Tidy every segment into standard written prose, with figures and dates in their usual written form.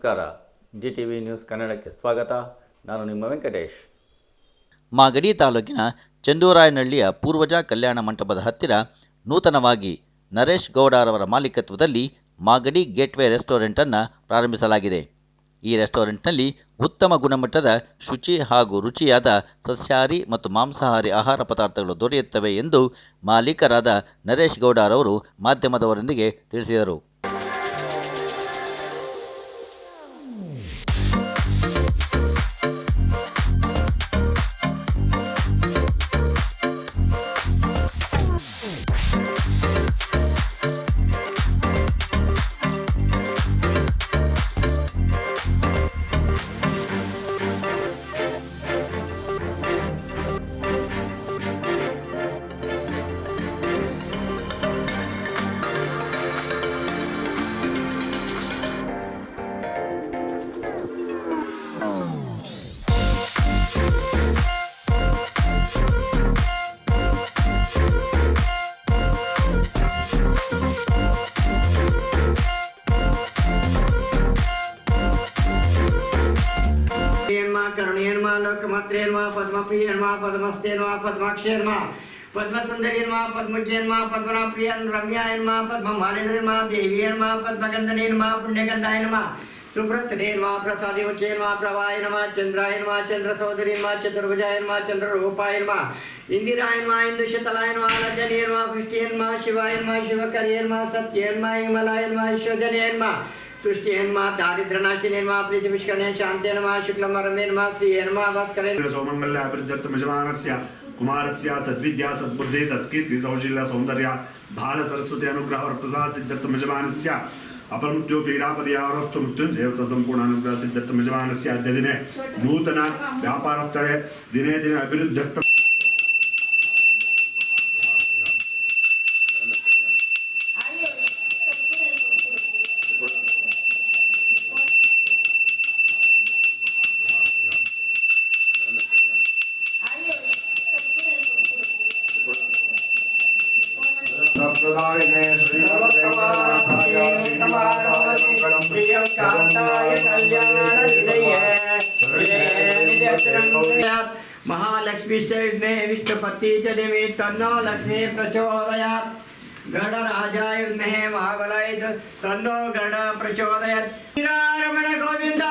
ನಮಸ್ಕಾರ. GTV news ಕನ್ನಡಕ್ಕೆ ಸ್ವಾಗತ. ನಾನು ನಿಮ್ಮ ವೆಂಕಟೇಶ್. ಮಾಗಡಿ ತಾಲೂಕಿನ ಚಂದೂರಾಯನಹಳ್ಳಿಯ ಪೂರ್ವಜ ಕಲ್ಯಾಣ ಮಂಟಪದ ಹತ್ತಿರ ನೂತನವಾಗಿ ನರೇಶ್ ಗೌಡರವರ ಮಾಲೀಕತ್ವದಲ್ಲಿ ಮಾಗಡಿ ಗೇಟ್ವೇ ರೆಸ್ಟೋರೆಂಟನ್ನು ಪ್ರಾರಂಭಿಸಲಾಗಿದೆ. ಈ ರೆಸ್ಟೋರೆಂಟ್ನಲ್ಲಿ ಉತ್ತಮ ಗುಣಮಟ್ಟದ ಶುಚಿ ಹಾಗೂ ರುಚಿಯಾದ ಸಸ್ಯಾಹಾರಿ ಮತ್ತು ಮಾಂಸಾಹಾರಿ ಆಹಾರ ಪದಾರ್ಥಗಳು ದೊರೆಯುತ್ತವೆ ಎಂದು ಮಾಲೀಕರಾದ ನರೇಶ್ ಗೌಡರವರು ಮಾಧ್ಯಮದವರೊಂದಿಗೆ ತಿಳಿಸಿದರು. करुणेन्मा लोकमात्रेन्मा पद्मप्रियन्मा पद्मस्तेन्मा पद्माक्षेन्मा पद्मसुंदरीन्मा पद्मज्यन्मा पद्मनाप्रियन् रम्यायन्मा पद्ममालेन्द्रेन्मा देवीयन्मा पद्मगन्धनेन्मा पुण्यगन्धायन्मा सुप्रसन्नेन्मा प्रसादिवचेन्मा प्रवायन्मा चन्द्रायन्मा चन्द्रसोदरीन्मा चतुर्भुजायन्मा चन्द्ररूपायन्मा इंदिरायन्मा इंदुशतलायन्मा लज्जनेन्मा पुष्टियन्मा शिवायन्मा शिवकर्यन्मा सत्यन्मा हिमलायन्मा ईश्वजनेन्मा सृष्टियन्मा दारिद्र्यनाशिनेन्मा प्रीतिपुष्करणे शान्तेन्मा शुक्लमरमेन्मा श्रीयन्मा भास्करेण सौमङ्गल्य अभिवृद्ध्यर्थमजमानस्य कुमारस्य सद्विद्या सद्बुद्धि सत्कीर्ति सौशील्य सौन्दर्य बाल सरस्वती अनुग्रह प्रसाद सिद्ध्यर्थमजमानस्य अपमृत्यो पीडा परिहारोस्तु मृत्युंजयवत संपूर्ण अनुग्रह सिद्ध्यर्थमजमानस्य अद्य दिने नूतन व्यापारस्थले दिने दिने अभिवृद्ध्यर्थ महालक्ष्मी विद्मे विष्णुपति च देवी तन्नो लक्ष्मी प्रचोदयात् गणराजाय विद्महे महाबलाय तन्नो गण प्रचोदयात् रमण गोविंद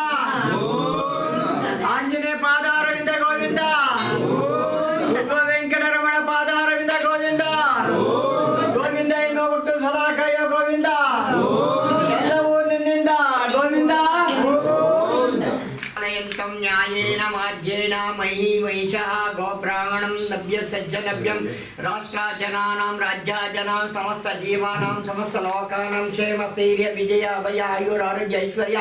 आंजनेय पादारविंद गोविंद वेंकटरमण पादारविंद गोविंद गोविंद इनो भक्त सदा कय गोविंद ಎಲ್ಲವೂ ನಿನ್ನಿಂದ ಗೋವಿಂದ न्यायेन न्यायेन माध्येन मयि वैशः गोब्राह्मणं लभ्य सज्जनभ्यं राष्ट्रजनानां राज्यजनां समस्त जीवानां समस्त लोकानां क्षेम स्थैर्य विजय अभय आयुरारोग्य ऐश्वर्य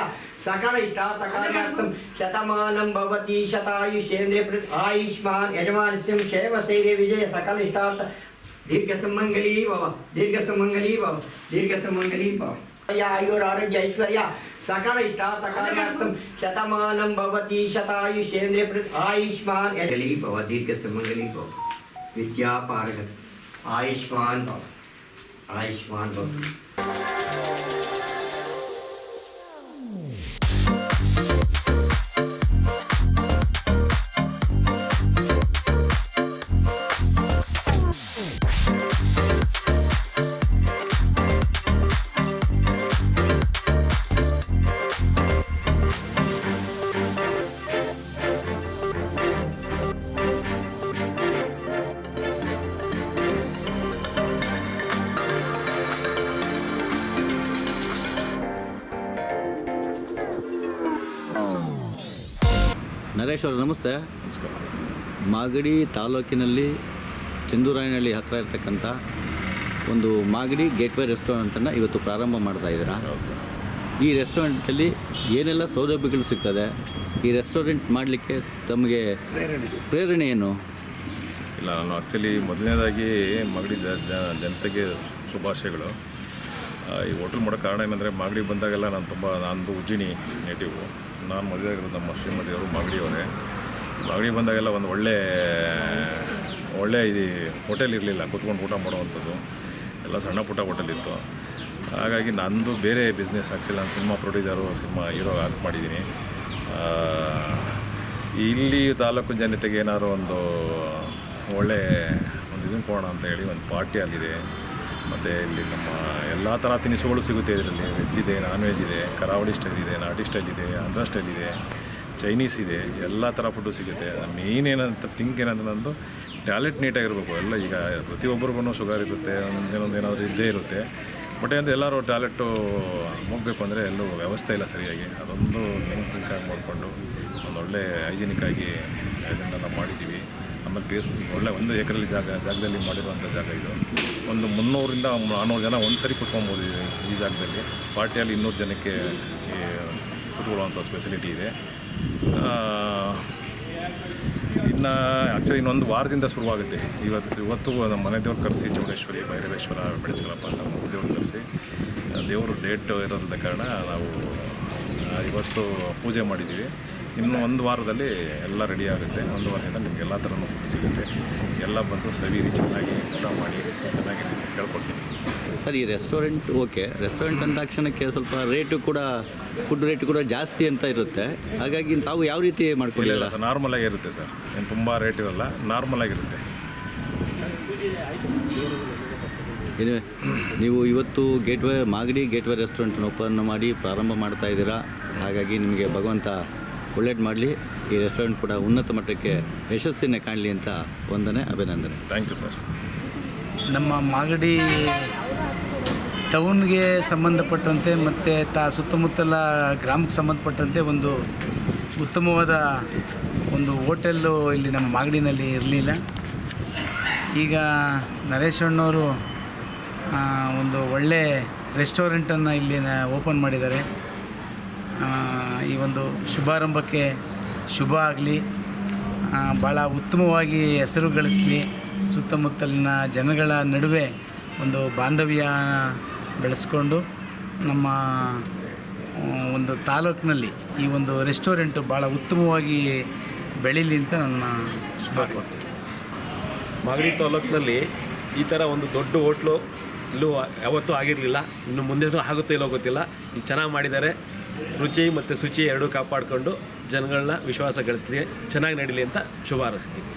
सकल इष्टार्थकार्यार्थं शतमानं भवति शतायुषेन्द्रिय आयुष्मान् यजमानस्यं क्षेम स्थैर्य विजय सकल इष्टार्थ दीर्घसुमङ्गली भव दीर्घसुमङ्गली भव दीर्घसुमङ्गली भव आयुरारोग्य ऐश्वर्य सकल इष्टार्थकार्यार्थं शतमानं भवति शतायुषेन्द्रिय आयुष्मान् यजली भव दीर्घसुमङ्गली भव विद्यापारगत आयुष्मान् भव आयुष्मान् भव ನರೇಶ್ ಅವರು ನಮಸ್ತೆ. ಮಾಗಡಿ ತಾಲೂಕಿನಲ್ಲಿ ಚಂದೂರಾಯನಹಳ್ಳಿ ಹತ್ತಿರ ಇರ್ತಕ್ಕಂಥ ಒಂದು ಮಾಗಡಿ ಗೇಟ್ವೇ ರೆಸ್ಟೋರೆಂಟನ್ನು ಇವತ್ತು ಪ್ರಾರಂಭ ಮಾಡ್ತಾ ಇದ್ದೀರಾ. ಈ ರೆಸ್ಟೋರೆಂಟಲ್ಲಿ ಏನೆಲ್ಲ ಸೌಲಭ್ಯಗಳು ಸಿಗ್ತದೆ? ಈ ರೆಸ್ಟೋರೆಂಟ್ ಮಾಡಲಿಕ್ಕೆ ತಮಗೆ ಪ್ರೇರಣೆ ಏನು? ಇಲ್ಲ, ನಾನು ಆ್ಯಕ್ಚುಲಿ ಮೊದಲನೇದಾಗಿ ಮಾಗಡಿ ಜನತೆಗೆ ಶುಭಾಶಯಗಳು. ಈ ಹೋಟೆಲ್ ಮಾಡೋ ಕಾರಣ ಏನಂದರೆ ಮಾಗಡಿ ಬಂದಾಗೆಲ್ಲ ನಂದು ಉಜ್ಜಿನಿ ನೇಟಿವು. ನಾನು ಮದುವೆ ಆಗಿರೋದು ನಮ್ಮ ಶ್ರೀಮತಿಯವರು ಮಾಗಡಿಯವರೇ. ಮಾಗಡಿ ಬಂದಾಗೆಲ್ಲ ಒಂದು ಒಳ್ಳೆ ಇದು ಹೋಟೆಲ್ ಇರಲಿಲ್ಲ, ಕೂತ್ಕೊಂಡು ಊಟ ಮಾಡುವಂಥದ್ದು. ಎಲ್ಲ ಸಣ್ಣ ಪುಟ್ಟ ಹೋಟೆಲ್ ಇತ್ತು. ಹಾಗಾಗಿ ನಂದು ಬೇರೆ ಬಿಸ್ನೆಸ್ ಆ್ಯಕ್ಚುಲಿ ನಾನು cinema producer, cinema hero act ಮಾಡಿದ್ದೀನಿ. ಇಲ್ಲಿ ತಾಲೂಕು ಜನತೆಗೆ ಏನಾದ್ರು ಒಂದು ಒಳ್ಳೆ ಒಂದು ಇದನ್ನು ಕೊಡೋಣ ಅಂತ ಹೇಳಿ ಒಂದು ಪಾರ್ಟಿ ಆಗಿದೆ. ಮತ್ತು ಇಲ್ಲಿ ನಮ್ಮ ಎಲ್ಲ ಥರ ತಿನಿಸುಗಳು ಸಿಗುತ್ತೆ. ಇದರಲ್ಲಿ ವೆಜ್ ಇದೆ, ನಾನ್ ವೆಜ್ ಇದೆ, ಕರಾವಳಿ ಸ್ಟೈಲ್ ಇದೆ, ನಾಟಿ ಸ್ಟೈಲ್ ಇದೆ, ಆಂಧ್ರ ಸ್ಟೈಲ್ ಇದೆ, ಚೈನೀಸ್ ಇದೆ, ಎಲ್ಲ ಥರ ಫುಡ್ಡು ಸಿಗುತ್ತೆ. ಮೇನ್ ಏನಂತ ಏನಂದ್ರೆ ನಂದು ಟ್ಯಾಲೆಂಟ್ ನೀಟಾಗಿರಬೇಕು. ಎಲ್ಲ ಈಗ ಪ್ರತಿಯೊಬ್ಬರಿಗೂ ಶುಗರ್ ಇರುತ್ತೆ, ಒಂದೇನೊಂದು ಏನಾದರೂ ಇದ್ದೇ ಇರುತ್ತೆ. ಬಟ್ ಅಂದರೆ ಎಲ್ಲರೂ ಟ್ಯಾಲೆಂಟು ಹೋಗಬೇಕು ಅಂದರೆ ಎಲ್ಲೂ ವ್ಯವಸ್ಥೆ ಇಲ್ಲ ಸರಿಯಾಗಿ. ಅದೊಂದು ಲಿಂಕ್ ಮಾಡಿಕೊಂಡು ಒಂದು ಒಳ್ಳೆ ಹೈಜಿನಿಕ್ಕಾಗಿ ಇದನ್ನೆಲ್ಲ ಮಾಡಿದ್ದೀವಿ. ಆಮೇಲೆ ಒಳ್ಳೆ 1 ಎಕರೆಲಿ ಜಾಗದಲ್ಲಿ ಮಾಡಿರುವಂಥ ಜಾಗ ಇದು. ಒಂದು 300ರಿಂದ 400 ಜನ ಒಂದು ಸರಿ ಕುತ್ಕೊಬೋದು ಈ ಜಾಗದಲ್ಲಿ. ಪಾರ್ಟಿಯಲ್ಲಿ 200 ಜನಕ್ಕೆ ಕುತ್ಕೊಳ್ಳುವಂಥ ಫೆಸಿಲಿಟಿ ಇದೆ. ಇನ್ನು ಆ್ಯಕ್ಚುಲಿ ಇನ್ನೊಂದು ವಾರದಿಂದ ಶುರುವಾಗುತ್ತೆ. ಇವತ್ತು ನಮ್ಮ ಮನೆ ದೇವ್ರು ಕರೆಸಿ ಚೌಡೇಶ್ವರಿ, ಭೈರವೇಶ್ವರ, ಬೆಳಚಲಪ್ಪ ಅಂತ ದೇವ್ರು ಕರೆಸಿ ದೇವರು ಡೇಟ್ ಇರೋದ್ರಿಂದ ಕಾರಣ ನಾವು ಇವತ್ತು ಪೂಜೆ ಮಾಡಿದ್ದೀವಿ. ಇನ್ನು 1 ವಾರದಲ್ಲಿ ಎಲ್ಲ ರೆಡಿ ಆಗುತ್ತೆ. 1 ವಾರದಿಂದ ನಿಮ್ಗೆ ಎಲ್ಲ ಥರನೂ ಫುಡ್ ಸಿಗುತ್ತೆ. ಎಲ್ಲ ಬಂದು ಸವಿರಿ, ಚೆನ್ನಾಗಿ ಊಟ ಮಾಡಿ ಚೆನ್ನಾಗಿ ಕೇಳ್ಕೊಡ್ತೀನಿ. ಸರ್, ಈ ರೆಸ್ಟೋರೆಂಟ್ ಓಕೆ, ರೆಸ್ಟೋರೆಂಟ್ ಅಂದ ತಕ್ಷಣಕ್ಕೆ ಸ್ವಲ್ಪ ರೇಟು ಕೂಡ, ಫುಡ್ ರೇಟ್ ಕೂಡ ಜಾಸ್ತಿ ಅಂತ ಇರುತ್ತೆ. ಹಾಗಾಗಿ ತಾವು ಯಾವ ರೀತಿ ಮಾಡ್ಕೊಂಡಿಲ್ಲ? ಸರ್, ನಾರ್ಮಲಾಗಿರುತ್ತೆ ಸರ್, ಏನು ತುಂಬ ರೇಟ್ ಇರೋಲ್ಲ, ನಾರ್ಮಲಾಗಿರುತ್ತೆ. ಏನು ನೀವು ಇವತ್ತು ಮಾಗಡಿ ಗೇಟ್ವೇ ರೆಸ್ಟೋರೆಂಟನ್ನು ಓಪನ್ ಮಾಡಿ ಪ್ರಾರಂಭ ಮಾಡ್ತಾ ಇದ್ದೀರಾ. ಹಾಗಾಗಿ ನಿಮಗೆ ಭಗವಂತ ಒಳ್ಳೇದು ಮಾಡಲಿ. ಈ ರೆಸ್ಟೋರೆಂಟ್ ಕೂಡ ಉನ್ನತ ಮಟ್ಟಕ್ಕೆ ಯಶಸ್ಸಿನ ಕಾಣಲಿ ಅಂತ ವಂದನೆ, ಅಭಿನಂದನೆ. Thank you sir. ನಮ್ಮ ಮಾಗಡಿ ಟೌನ್ಗೆ ಸಂಬಂಧಪಟ್ಟಂತೆ ಮತ್ತು ಸುತ್ತಮುತ್ತಲ ಗ್ರಾಮಕ್ಕೆ ಸಂಬಂಧಪಟ್ಟಂತೆ ಒಂದು ಉತ್ತಮವಾದ ಒಂದು ಹೋಟೆಲ್ಲು ಇಲ್ಲಿ ನಮ್ಮ ಮಾಗಡಿನಲ್ಲಿ ಇರಲಿಲ್ಲ. ಈಗ ನರೇಶ್ ಅಣ್ಣವರು ಒಂದು ಒಳ್ಳೆ ರೆಸ್ಟೋರೆಂಟನ್ನು ಇಲ್ಲಿ ಓಪನ್ ಮಾಡಿದ್ದಾರೆ. ಈ ಒಂದು ಶುಭಾರಂಭಕ್ಕೆ ಶುಭ ಆಗಲಿ, ಭಾಳ ಉತ್ತಮವಾಗಿ ಹೆಸರು ಗಳಿಸಲಿ, ಸುತ್ತಮುತ್ತಲಿನ ಜನಗಳ ನಡುವೆ ಒಂದು ಬಾಂಧವ್ಯ ಬೆಳೆಸ್ಕೊಂಡು ನಮ್ಮ ಒಂದು ತಾಲೂಕಿನಲ್ಲಿ ಈ ಒಂದು ರೆಸ್ಟೋರೆಂಟು ಭಾಳ ಉತ್ತಮವಾಗಿ ಬೆಳೀಲಿ ಅಂತ ನನ್ನ ಶುಭ ಕೋರ್ತೀನಿ. ಮಾಗಡಿ ತಾಲೂಕಿನಲ್ಲಿ ಈ ಥರ ಒಂದು ದೊಡ್ಡ ಹೋಟ್ಲು ಇಲ್ಲೂ ಯಾವತ್ತೂ ಆಗಿರಲಿಲ್ಲ. ಇನ್ನು ಮುಂದೆ ಆಗುತ್ತೋ ಇಲ್ಲೋ ಗೊತ್ತಿಲ್ಲ. ಇಲ್ಲಿ ಚೆನ್ನಾಗಿ ಮಾಡಿದ್ದಾರೆ. ರುಚಿ ಮತ್ತು ಶುಚಿ ಎರಡೂ ಕಾಪಾಡಿಕೊಂಡು ಜನಗಳನ್ನ ವಿಶ್ವಾಸ ಗಳಿಸಲಿ, ಚೆನ್ನಾಗಿ ನಡೀಲಿ ಅಂತ ಶುಭ ಹಾರೈಸ್ತೀವಿ.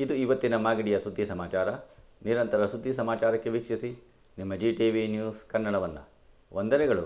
ಇದು ಇವತ್ತಿನ ಮಾಗಡಿಯ ಸುದ್ದಿ ಸಮಾಚಾರ. ನಿರಂತರ ಸುದ್ದಿ ಸಮಾಚಾರಕ್ಕೆ ವೀಕ್ಷಿಸಿ ನಿಮ್ಮ GTV ನ್ಯೂಸ್ ಕನ್ನಡವನ್ನು. ವಂದನೆಗಳು.